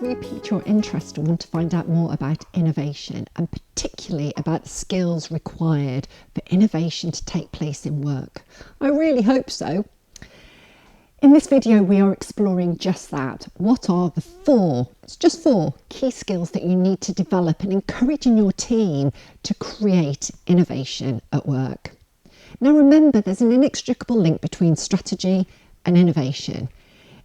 we piqued your interest and want to find out more about innovation, and particularly about the skills required for innovation to take place in work? I really hope so. In this video, we are exploring just that. What are the just four key skills that you need to develop and encouraging your team to create innovation at work? Now remember, there's an inextricable link between strategy and innovation.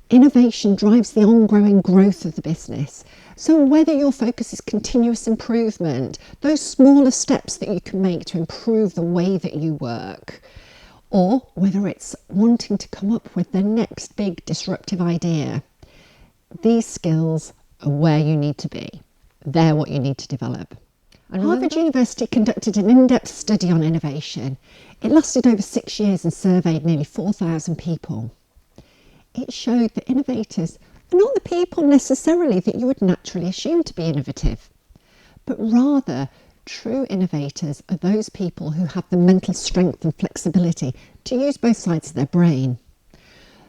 Innovation drives the ongoing growth of the business. So whether your focus is continuous improvement, those smaller steps that you can make to improve the way that you work, or whether it's wanting to come up with the next big disruptive idea, these skills are where you need to be. They're what you need to develop. And Harvard University conducted an in-depth study on innovation. It lasted over 6 years and surveyed nearly 4,000 people. It showed that innovators are not the people necessarily that you would naturally assume to be innovative, but rather true innovators are those people who have the mental strength and flexibility to use both sides of their brain.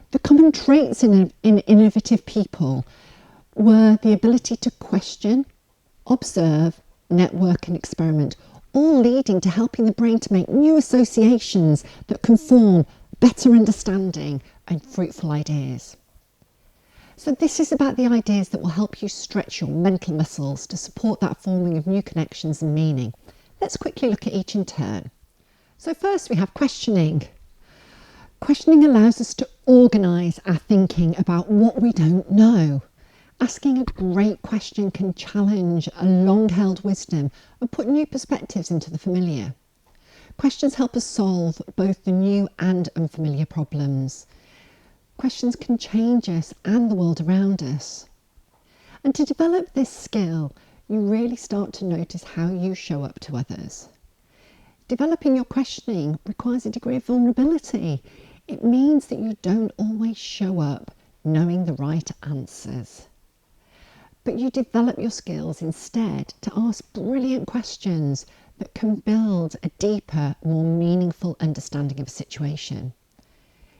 The common traits in innovative people were the ability to question, observe, network and experiment, all leading to helping the brain to make new associations that can form better understanding and fruitful ideas. So this is about the ideas that will help you stretch your mental muscles to support that forming of new connections and meaning. Let's quickly look at each in turn. So first we have questioning. Questioning allows us to organise our thinking about what we don't know. Asking a great question can challenge a long-held wisdom and put new perspectives into the familiar. Questions help us solve both the new and unfamiliar problems. Questions can change us and the world around us. And to develop this skill, you really start to notice how you show up to others. Developing your questioning requires a degree of vulnerability. It means that you don't always show up knowing the right answers. But you develop your skills instead to ask brilliant questions that can build a deeper, more meaningful understanding of a situation.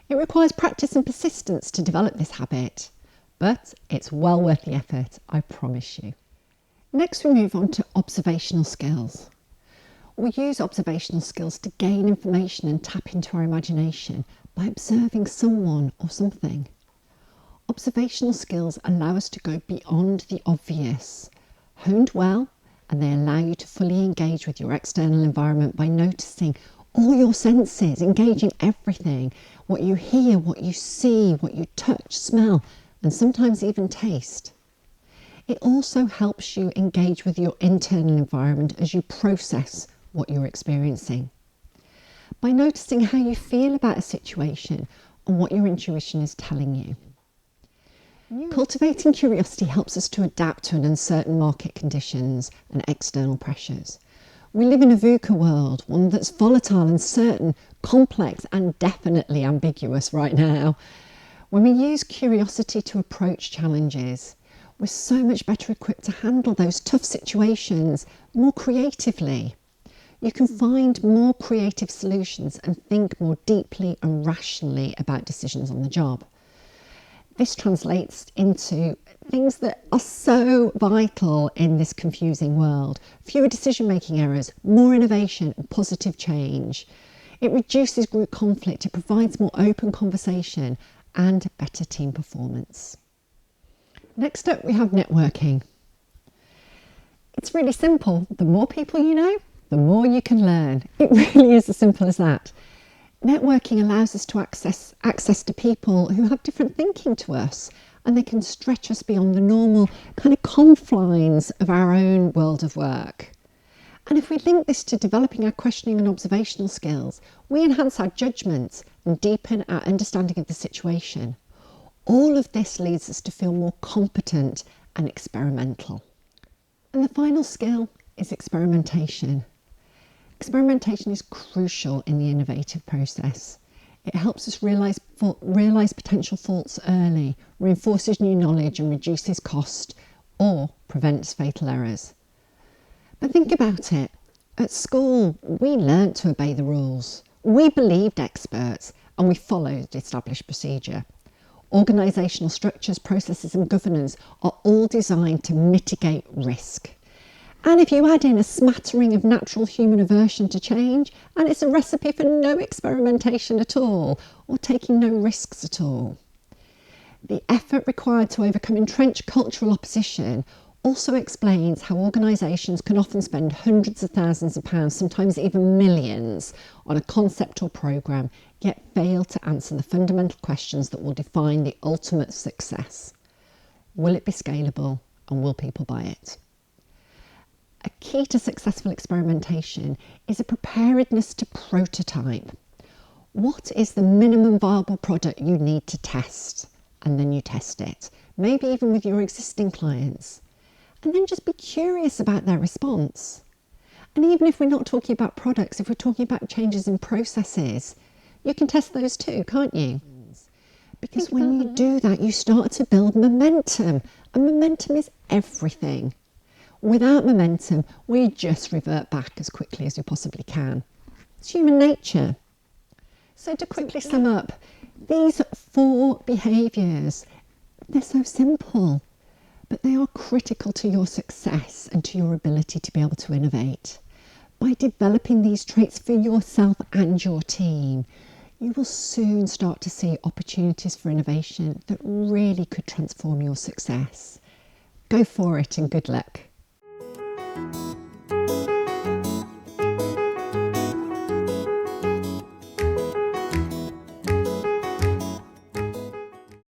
It requires practice and persistence to develop this habit, but it's well worth the effort, I promise you. Next, we move on to observational skills. We use observational skills to gain information and tap into our imagination by observing someone or something. Observational skills allow us to go beyond the obvious. Honed well, and they allow you to fully engage with your external environment by noticing all your senses, engaging everything, what you hear, what you see, what you touch, smell, and sometimes even taste. It also helps you engage with your internal environment as you process what you're experiencing. By noticing how you feel about a situation and what your intuition is telling you. Cultivating curiosity helps us to adapt to an uncertain market conditions and external pressures. We live in a VUCA world, one that's volatile, uncertain, complex and definitely ambiguous right now. When we use curiosity to approach challenges, we're so much better equipped to handle those tough situations more creatively. You can find more creative solutions and think more deeply and rationally about decisions on the job. This translates into things that are so vital in this confusing world. Fewer decision-making errors, more innovation and positive change. It reduces group conflict, it provides more open conversation and better team performance. Next up, we have networking. It's really simple. The more people you know, the more you can learn. It really is as simple as that. Networking allows us to access to people who have different thinking to us, and they can stretch us beyond the normal kind of confines of our own world of work. And if we link this to developing our questioning and observational skills, we enhance our judgments and deepen our understanding of the situation. All of this leads us to feel more competent and experimental. And the final skill is experimentation. Experimentation is crucial in the innovative process. It helps us realise potential faults early, reinforces new knowledge and reduces cost, or prevents fatal errors. But think about it. At school, we learnt to obey the rules. We believed experts and we followed established procedure. Organisational structures, processes and governance are all designed to mitigate risk. And if you add in a smattering of natural human aversion to change, and it's a recipe for no experimentation at all, or taking no risks at all. The effort required to overcome entrenched cultural opposition also explains how organisations can often spend hundreds of thousands of pounds, sometimes even millions, on a concept or programme, yet fail to answer the fundamental questions that will define the ultimate success. Will it be scalable, and will people buy it? A key to successful experimentation is a preparedness to prototype. What is the minimum viable product you need to test? And then you test it, maybe even with your existing clients. And then just be curious about their response. And even if we're not talking about products, if we're talking about changes in processes, you can test those too, can't you? Because when you do that, you start to build momentum. And momentum is everything. Without momentum, we just revert back as quickly as we possibly can. It's human nature. So to quickly sum up, these 4 behaviours, they're so simple, but they are critical to your success and to your ability to be able to innovate. By developing these traits for yourself and your team, you will soon start to see opportunities for innovation that really could transform your success. Go for it and good luck.